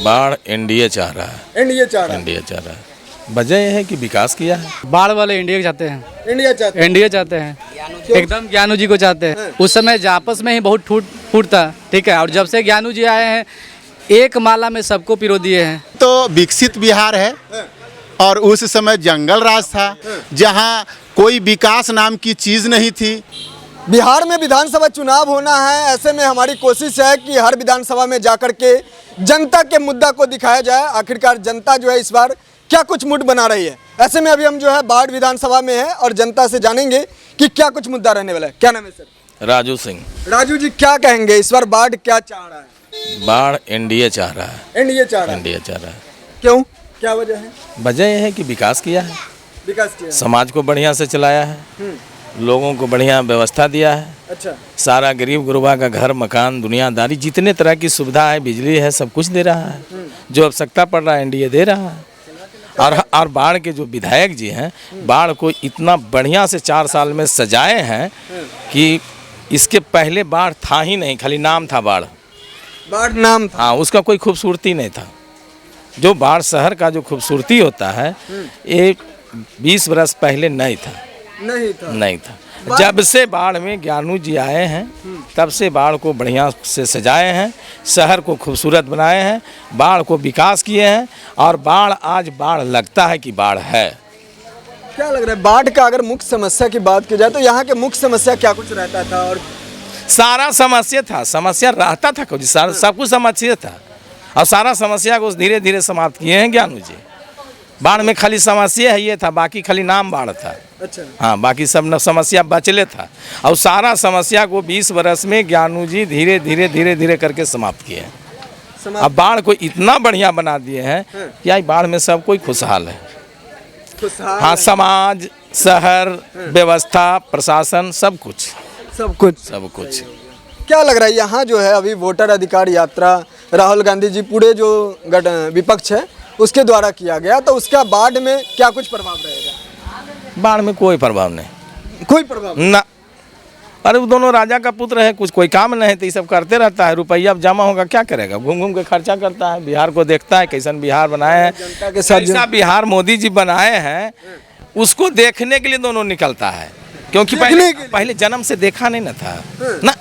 बाढ़ एनडीए चाह रहा है। एनडीए चाह रहा है। एनडीए चाह रहा है। वजह यह है कि विकास किया है। बाढ़ वाले इंडिया चाहते हैं। इंडिया चाहते हैं। एनडीए चाहते हैं। एकदम ज्ञानू जी को चाहते हैं। उस समय आपस में ही बहुत फूट था, ठीक है। और जब से ज्ञानू जी आए हैं, एक माला में सबको पिरो दिए हैं। तो विकसित बिहार है और उस समय जंगल राज था जहां कोई विकास नाम की चीज़ नहीं थी। बिहार में विधानसभा चुनाव होना है, ऐसे में हमारी कोशिश है कि हर विधानसभा में जाकर के जनता के मुद्दा को दिखाया जाए। आखिरकार जनता जो है इस बार क्या कुछ मूड बना रही है। ऐसे में अभी हम जो है बाढ़ विधानसभा में है और जनता से जानेंगे कि क्या कुछ मुद्दा रहने वाला है। क्या नाम है सर? राजू सिंह। राजू जी, क्या कहेंगे इस बार बाढ़ क्या चाह रहा है? बाढ़ एनडीए चाह रहा है। एनडीए चाह रहा है। एनडीए चाह रहा है। क्यों, क्या वजह है? वजह यह है कि विकास किया है, विकास किया। समाज को बढ़िया से चलाया है, लोगों को बढ़िया व्यवस्था दिया है। अच्छा। सारा गरीब गुरबा का घर मकान दुनियादारी जितने तरह की सुविधा है, बिजली है, सब कुछ दे रहा है। जो आवश्यकता पड़ रहा है एनडीए दे रहा है। और बाढ़ के जो विधायक जी हैं, बाढ़ को इतना बढ़िया से 4 साल में सजाए हैं कि इसके पहले बाढ़ था ही नहीं, खाली नाम था बाढ़। बाढ़ नाम था। हाँ, उसका कोई खूबसूरती नहीं था। जो बाढ़ शहर का जो खूबसूरती होता है, ये 20 बरस पहले नहीं था। नहीं था। जब से बाढ़ में ज्ञानू जी आए हैं, तब से बाढ़ को बढ़िया से सजाए हैं, शहर को खूबसूरत बनाए हैं, बाढ़ को विकास किए हैं। और आज बाढ़ लगता है कि बाढ़ है। क्या लग रहा है बाढ़ का अगर मुख्य समस्या की बात की जाए तो यहाँ के मुख्य समस्या क्या कुछ रहता था? और सारा समस्या था, समस्या रहता था कुछ, सब कुछ समस्या था। और सारा समस्या को धीरे धीरे समाप्त किए हैं ज्ञानू जी। बाढ़ में खाली समस्या है ये था, बाकी खाली नाम बाढ़ था। अच्छा। हाँ, बाकी सब समस्या बचले था। और सारा समस्या को 20 बरस में ज्ञानू जी धीरे धीरे करके समाप्त किए हैं। अब बाढ़ को इतना बढ़िया बना दिए हैं कि आज बाढ़ में सब कोई खुशहाल है। हाँ, समाज, शहर, व्यवस्था, प्रशासन, सब कुछ। क्या लग रहा है यहाँ जो है अभी वोटर अधिकार यात्रा राहुल गांधी जी पूरे जो विपक्ष है उसके द्वारा किया गया, तो उसका बाढ़ में क्या कुछ प्रभाव रहेगा? बाढ़ में कोई प्रभाव नहीं। कोई प्रभाव ना। अरे वो दोनों राजा का पुत्र है, कुछ कोई काम नहीं है तो ये सब करते रहता है। रुपया जमा होगा क्या करेगा? घूम घूम के खर्चा करता है, बिहार को देखता है कैसन बिहार बनाए हैं, जनता के साथ कैसा बिहार मोदी जी बनाए हैं, उसको देखने के लिए दोनों निकलता है। क्योंकि पहले जन्म से देखा नहीं ना था ना।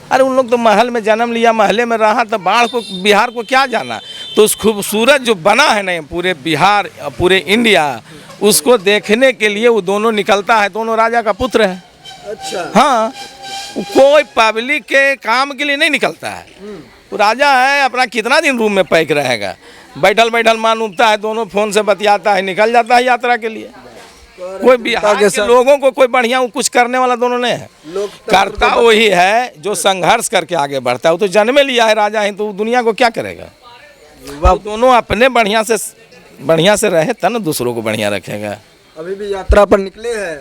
अरे उन लोग तो महल में जन्म लिया, महले में रहा, तो बाढ़ को बिहार को क्या जाना। तो उस खूबसूरत जो बना है ना पूरे बिहार, पूरे इंडिया, उसको देखने के लिए वो दोनों निकलता है। दोनों राजा का पुत्र है। अच्छा। हाँ, कोई पब्लिक के काम के लिए नहीं निकलता है। वो राजा है, अपना कितना दिन रूम में पैक रहेगा, बैठल मान उठता है, दोनों फोन से बतियाता है, निकल जाता है यात्रा के लिए। कोई बिहार के लोगों को कोई बढ़िया कुछ करने वाला दोनों नहीं है। करता वही है जो संघर्ष करके आगे बढ़ता है। वो तो जन्मे लिया है राजा है, तो दुनिया को क्या करेगा? दोनों अपने बढ़िया से रहे तब ना दूसरों को बढ़िया रखेगा। अभी भी यात्रा पर निकले हैं।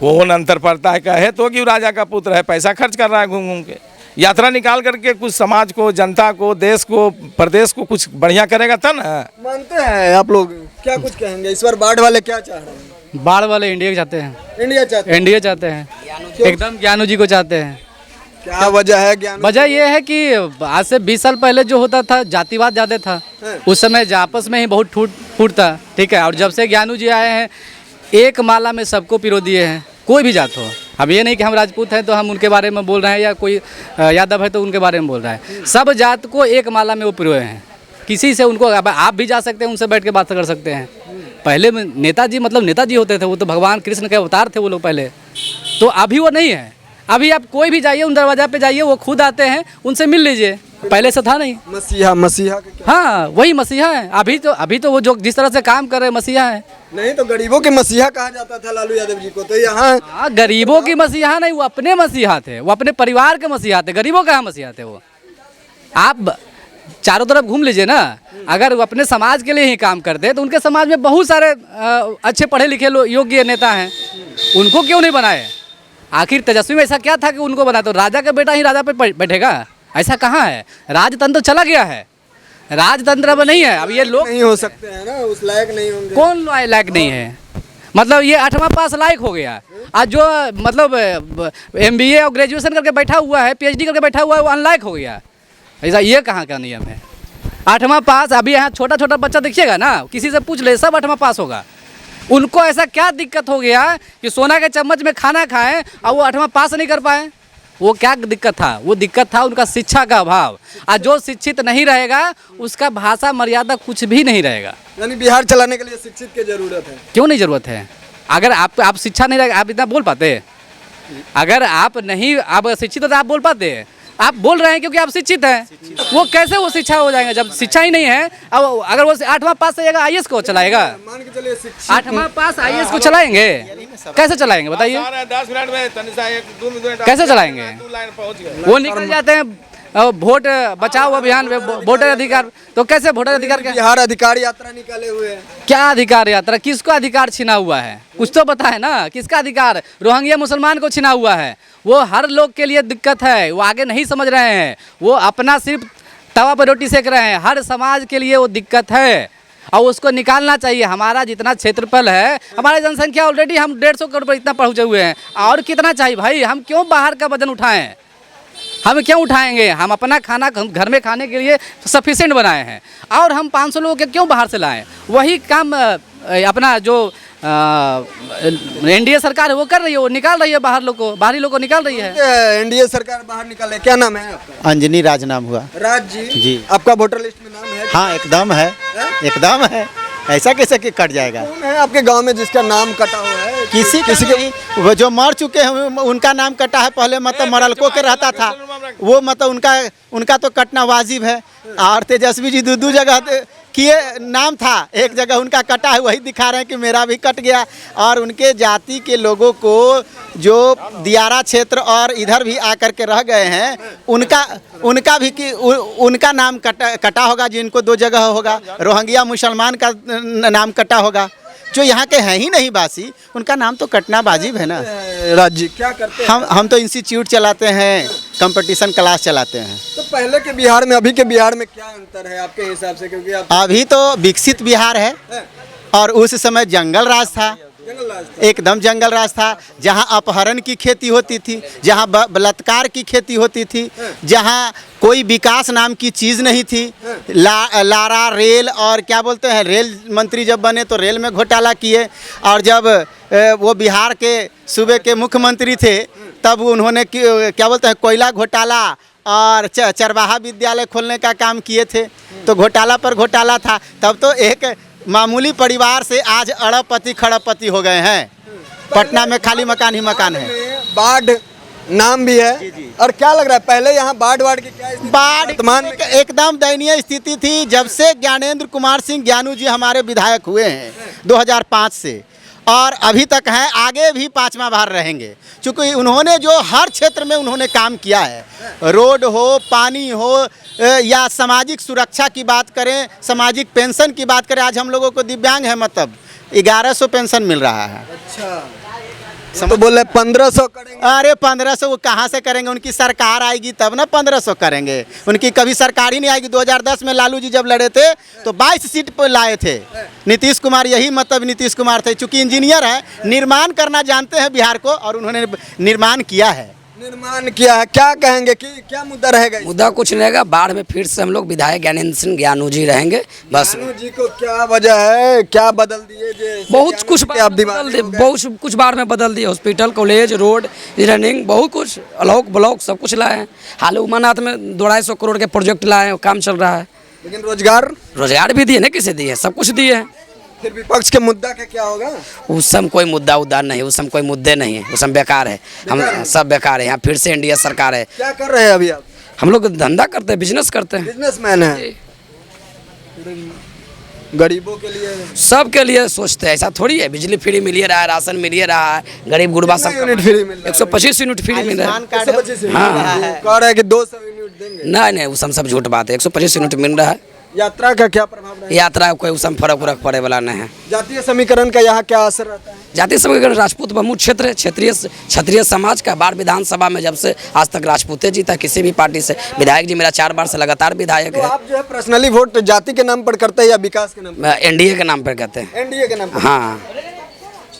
कौन अंतर पड़ता है कहे तो कि राजा का पुत्र है, पैसा खर्च कर रहा है घूम घूम के। यात्रा निकाल करके कुछ समाज को, जनता को, देश को, प्रदेश को कुछ बढ़िया करेगा तब ना। मानते हैं आप लोग? क्या कुछ कहेंगे इस बार बाढ़ वाले क्या चाह रहे हैं? बाढ़ वाले इंडिया चाहते हैं। इंडिया चाहते हैं। एकदम ज्ञानू जी को चाहते हैं। क्या वजह है? वजह यह है कि आज से 20 साल पहले जो होता था, जातिवाद ज़्यादा था। उस समय आपस में ही बहुत फूट था, ठीक है। और जब से ज्ञानू जी आए हैं, एक माला में सबको पिरो दिए हैं, कोई भी जात हो। अब ये नहीं कि हम राजपूत हैं तो हम उनके बारे में बोल रहे हैं, या कोई यादव है तो उनके बारे में बोल रहे हैं। सब जात को एक माला में वो पिरोए हैं। किसी से उनको, आप भी जा सकते हैं, उनसे बैठ के बात कर सकते हैं। पहले में नेताजी होते थे, वो तो भगवान कृष्ण के अवतार थे वो लोग पहले। तो अभी वो नहीं है। अभी आप कोई भी जाइए, उन दरवाजा पे जाइए, वो खुद आते हैं, उनसे मिल लीजिए। पहले से था नहीं। मसीहा हाँ, वही मसीहा है। अभी तो वो जो जिस तरह से काम कर रहे हैं मसीहा है। नहीं तो गरीबों के मसीहा कहा जाता था लालू यादव जी को। तो यहाँ गरीबों की मसीहा नहीं, वो अपने मसीहा थे, वो अपने परिवार के मसीहा थे। गरीबों का मसीहा थे वो। आप चारों तरफ घूम लीजिए ना। अगर वो अपने समाज के लिए ही काम करते तो उनके समाज में बहुत सारे अच्छे पढ़े लिखे योग्य नेता हैं, उनको क्यों नहीं बनाए? आखिर तेजस्वी में ऐसा क्या था कि उनको बनाए? तो राजा का बेटा ही राजा पे बैठेगा? ऐसा कहाँ है? राजतंत्र चला गया है, राजतंत्र अब नहीं है। अब ये लोग नहीं हो सकते हैं ना, उस लायक नहीं होंगे। कौन लायक नहीं है? मतलब ये 8वां पास लायक हो गया। आज जो मतलब MBA और ग्रेजुएशन करके बैठा हुआ है, PhD करके बैठा हुआ है, वो अनलायक हो गया। ऐसा ये कहाँ का नियम है? 8वां पास। अभी यहाँ छोटा छोटा बच्चा देखिएगा ना, किसी से पूछ ले, सब 8वां पास होगा। उनको ऐसा क्या दिक्कत हो गया कि सोना के चम्मच में खाना खाएं और वो 8वां पास नहीं कर पाए? वो क्या दिक्कत था? वो दिक्कत था उनका शिक्षा का अभाव। और जो शिक्षित नहीं रहेगा उसका भाषा मर्यादा कुछ भी नहीं रहेगा। यानी बिहार चलाने के लिए शिक्षित की जरूरत है। क्यों नहीं ज़रूरत है? अगर आप शिक्षा नहीं रहेगा, आप इतना बोल पाते? अगर आप शिक्षित हो तो आप बोल पाते हैं? आप बोल रहे हैं क्योंकि आप शिक्षित हैं। वो कैसे वो शिक्षा हो जाएंगे जब शिक्षा ही नहीं है? अब अगर वो 8वां पास रहेगा, IAS को चलाएगा? मान के चलिए शिक्षित 8वां पास IAS को चलाएंगे? कैसे चलाएंगे बताइए? 10 मिनट में तनिषा 1-2 मिनट कैसे चलाएंगे? 2 लाइन पहुंच गए। वो निकल जाते हैं वोट बचाओ अभियान में, वोटर अधिकार। तो कैसे वोटर अधिकार? क्या बिहार अधिकार यात्रा निकाले हुए हैं। क्या अधिकार यात्रा? किसको अधिकार छीना हुआ है? कुछ तो बताए ना, किसका अधिकार? रोहिंग्या मुसलमान को छीना हुआ है। वो हर लोग के लिए दिक्कत है, वो आगे नहीं समझ रहे हैं। वो अपना सिर्फ तवा पर रोटी सेक रहे हैं। हर समाज के लिए वो दिक्कत है और उसको निकालना चाहिए। हमारा जितना क्षेत्रफल है, हमारी जनसंख्या ऑलरेडी हम 150 करोड़ पर इतना पहुँचे हुए हैं। और कितना चाहिए भाई? हम क्यों बाहर का वजन उठाएं? हम क्यों उठाएंगे? हम अपना खाना घर में खाने के लिए सफिशिएंट बनाए हैं और हम 500 लोगों के क्यों बाहर से लाएं? वही काम अपना जो NDA सरकार है वो कर रही है, वो निकाल रही है बाहरी लोग को निकाल रही है। NDA सरकार बाहर निकाले। क्या नाम है आपका? अंजनी राज नाम हुआ। राज जी जी। आपका वोटर लिस्ट में नाम है? हाँ एकदम है, एकदम है। ऐसा कैसे कि कट जाएगा? कौन है आपके गांव में जिसका नाम कटा हुआ है? किसी के नहीं, वो जो मर चुके हैं उनका नाम कटा है। पहले मतलब मरलको के रहता था वो, मतलब उनका तो कटना वाजिब है। और तेजस्वी जी 2 जगह किए नाम था, एक जगह उनका कटा है, वही दिखा रहे हैं कि मेरा भी कट गया। और उनके जाति के लोगों को जो दियारा क्षेत्र और इधर भी आकर के रह गए हैं उनका भी कि उनका नाम कटा होगा, जिनको 2 जगह होगा। रोहिंग्या मुसलमान का नाम कटा होगा। जो यहाँ के हैं ही नहीं बासी, उनका नाम तो कटना वाजिब है ना। राज जी क्या करते हैं? हम तो इंस्टीट्यूट चलाते हैं, कंपटीशन क्लास चलाते हैं। तो पहले के बिहार में अभी के बिहार में क्या अंतर है आपके हिसाब से? क्योंकि आप अभी तो विकसित बिहार है और उस समय जंगल राज था, जंगल राज था। एकदम जंगल राज था। जहाँ अपहरण की खेती होती थी, जहाँ बलात्कार की खेती होती थी, जहाँ कोई विकास नाम की चीज़ नहीं थी। लारा रेल और क्या बोलते हैं, रेल मंत्री जब बने तो रेल में घोटाला किए। और जब वो बिहार के सूबे के मुख्यमंत्री थे तब उन्होंने क्या बोलते हैं, कोयला घोटाला और चरवाहा विद्यालय खोलने का काम किए थे। तो घोटाला पर घोटाला था। तब तो एक मामूली परिवार से आज अरबपति खरबपति हो गए हैं। पटना में खाली मकान ही मकान है। बाढ़ नाम भी है। और क्या लग रहा है पहले यहाँ बाढ़ की क्या स्थिति? बाढ़ वर्तमान में एकदम दयनीय स्थिति थी। जब से ज्ञानेंद्र कुमार सिंह ज्ञानू जी हमारे विधायक हुए हैं 2005 से, और अभी तक हैं, आगे भी 5वां बार रहेंगे। क्योंकि उन्होंने जो हर क्षेत्र में उन्होंने काम किया है, रोड हो, पानी हो, या सामाजिक सुरक्षा की बात करें, सामाजिक पेंशन की बात करें। आज हम लोगों को दिव्यांग है, मतलब 1100 पेंशन मिल रहा है। अच्छा, तो बोले 1500 करेंगे। अरे 1500 वो कहाँ से करेंगे? उनकी सरकार आएगी तब ना 1500 करेंगे। उनकी कभी सरकार ही नहीं आएगी। 2010 में लालू जी जब लड़े थे तो 22 सीट पर लाए थे नीतीश कुमार। यही मतलब नीतीश कुमार थे। चूँकि इंजीनियर है, निर्माण करना जानते हैं बिहार को, और उन्होंने निर्माण किया है। निर्माण किया है। क्या कहेंगे कि क्या मुद्दा रहेगा? मुद्दा कुछ नहीं रहेगा। बाढ़ में फिर से हम लोग विधायक ज्ञानेंद्र सिंह ज्ञानू जी रहेंगे बस। ज्ञानू जी को क्या वजह है? क्या बदल दिए? बहुत कुछ आप बदल दिए, बहुत कुछ बाढ़ में बदल दिए। हॉस्पिटल, कॉलेज, रोड, इंजीनियरिंग, बहुत कुछ, अलोक ब्लॉक सब कुछ लाए हैं। हाल उमानाथ में 250 करोड़ के प्रोजेक्ट लाए हैं, काम चल रहा है। लेकिन रोजगार भी दिए ना, किसे दिए? सब कुछ दिए हैं। फिर विपक्ष के मुद्दा का क्या होगा? उस समय कोई मुद्दा उद्दा नहीं, उस समय कोई मुद्दे नहीं है, उस समय बेकार है। हम सब बेकार है। यहाँ फिर से NDA सरकार है। क्या कर रहे हैं अभी आप? हम लोग धंधा करते हैं, बिजनेस करते हैं। बिजनेसमैन है। गरीबों के लिए, सब के लिए सोचते हैं। ऐसा थोड़ी है बिजली फ्री मिल रहा है, राशन मिल रहा है, गरीब गुरबा सब यूनिट फ्री मिल रहा है। 125 यूनिट फ्री मिल रहा है। 125 हाँ। कह रहे हैं कि 200 यूनिट देंगे। नहीं, उस सब झूठ बात है। 125 यूनिट मिल रहा है। यात्रा का क्या प्रभाव रहेगा? यात्रा कोई उस समय फर्क उरक पड़े वाला नहीं है। जातीय समीकरण का यहाँ क्या असर रहता है? जातीय समीकरण, राजपूत बहुमत क्षेत्र है, क्षत्रिय समाज का। बाढ़ विधानसभा में जब से आज तक राजपूते जीता किसी भी पार्टी से। विधायक जी मेरा 4 बार से लगातार विधायक तो है। आप जो है पर्सनली वोट जाति के नाम पर करते हैं या विकास के नाम पर? NDA के नाम पर कहते हैं। NDA के नाम पर? हाँ,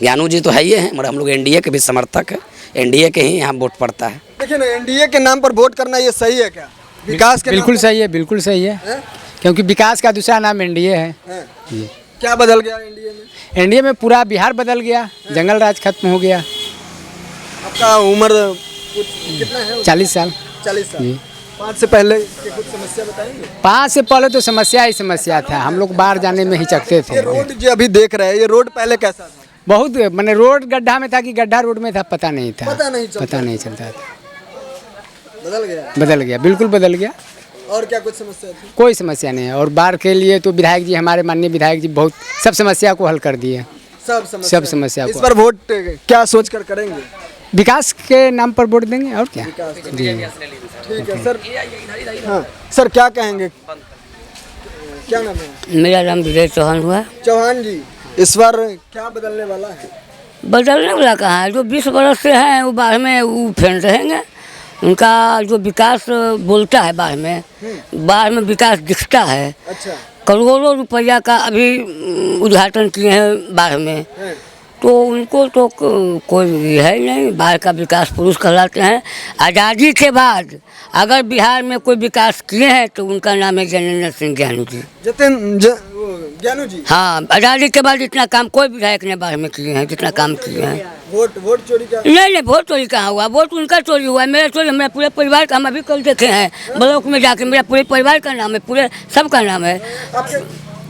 ज्ञानू जी तो है ही है, मगर हम लोग NDA के भी समर्थक है। NDA के ही यहाँ वोट पड़ता है। देखिए ना, NDA के नाम पर वोट करना ये सही है क्या? विकास के बिल्कुल सही है, बिल्कुल सही है। क्योंकि विकास का दूसरा नाम एनडीए है। हैं? क्या बदल गया इंडिया में? एनडीए में पूरा बिहार बदल गया, जंगल राज खत्म हो गया। आपका उम्र कितना है? 40 साल। 40 साल। 5 से पहले की कुछ समस्या बताएंगे? 5 से पहले तो समस्या ही समस्या था, हम लोग बाहर जाने में हिचकते ये थे। रोड जो अभी देख रहे हैं, ये रोड पहले कैसा था? बहुत मैंने रोड गड्ढा में था कि गड्ढा रोड में था, पता नहीं था। पता नहीं चलता था। बदल गया। बदल गया, बिल्कुल बदल गया। और क्या कुछ समस्या थी? कोई समस्या नहीं है। और बाढ़ के लिए तो विधायक जी, हमारे माननीय विधायक जी बहुत सब समस्या को हल कर दिए। सब समस्या को। इस बार वोट क्या सोच कर करेंगे? विकास के नाम पर वोट देंगे और क्या। जी ठीक है सर। हाँ सर, क्या कहेंगे? क्या नाम है? मेरा नाम विजय चौहान हुआ। चौहान जी, इस बार क्या बदलने वाला है? बदलने वाला कहाँ है? जो 20 बरस से हैं वो बाढ़ में वो फेंट रहेंगे। उनका जो विकास बोलता है बाढ़ में विकास दिखता है। अच्छा। करोड़ों रुपया का अभी उद्घाटन किए हैं बाढ़ में, तो उनको तो कोई है ही नहीं। बाढ़ का विकास पुरुष कहलाते हैं। आज़ादी के बाद अगर बिहार में कोई विकास किए हैं तो उनका नाम है ज्ञानेंद्र सिंह ज्ञानू जी। ज्ञानू जी। हाँ, आज़ादी के बाद इतना काम कोई विधायक ने बाढ़ में किए हैं जितना काम किए हैं। वोट चोरी का? नहीं, वोट चोरी कहाँ हुआ? वोट उनका चोरी हुआ है, मेरा चोरी। मेरा पूरे परिवार का, हम अभी कल देखे हैं ब्लॉक में जाके, मेरा पूरे परिवार का नाम है, पूरे सबका नाम है।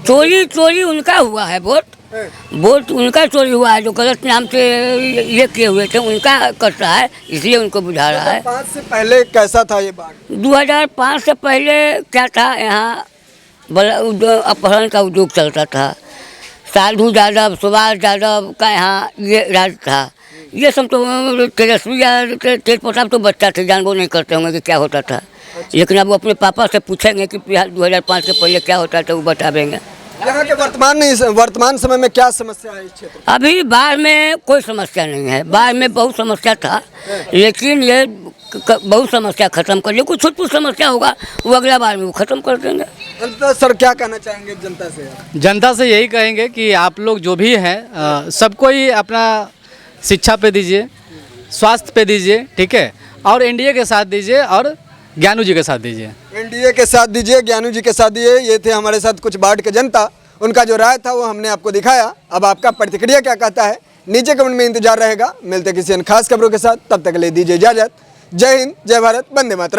चोरी उनका हुआ है। वोट उनका चोरी हुआ है, जो गलत नाम से ये किए हुए थे उनका करता है, इसलिए उनको बुझा रहा है। 2005 से पहले कैसा था ये बाढ़? 2005 से पहले क्या था, यहाँ बड़ा अपहरण का उद्योग चलता था। साधु यादव, सुभाष यादव का यहाँ ये राज था। ये सब तो तेजस्वी या तेज प्रताप तो बच्चा थे, जानबो नहीं करते होंगे कि क्या होता था। लेकिन अब वो अपने पापा से पूछेंगे कि 2005 से पहले क्या होता था, वो बता देंगे। यहाँ के वर्तमान समय में क्या समस्या है इस क्षेत्र? अभी बाढ़ में कोई समस्या नहीं है। बाढ़ में बहुत समस्या था, लेकिन ये बहुत समस्या खत्म कर लिया। कुछ छोटी समस्या होगा वो अगला बार में वो खत्म कर देंगे। अंततः सर क्या कहना चाहेंगे जनता से? जनता से यही कहेंगे कि आप लोग जो भी हैं सबको ही अपना शिक्षा पे दीजिए, स्वास्थ्य पे दीजिए, ठीक है, और एनडीए के साथ दीजिए और ज्ञानू जी के साथ दीजिए। एनडीए के साथ दीजिए, ज्ञानू जी के साथ दिए। ये थे हमारे साथ कुछ बाढ़ के जनता, उनका जो राय था वो हमने आपको दिखाया। अब आपका प्रतिक्रिया क्या कहता है नीचे कमेंट में इंतजार रहेगा। मिलते किसी अन्य खास खबरों के साथ, तब तक के लिए दीजिए इजाजत। जय हिंद, जय भारत, वंदे मातरम।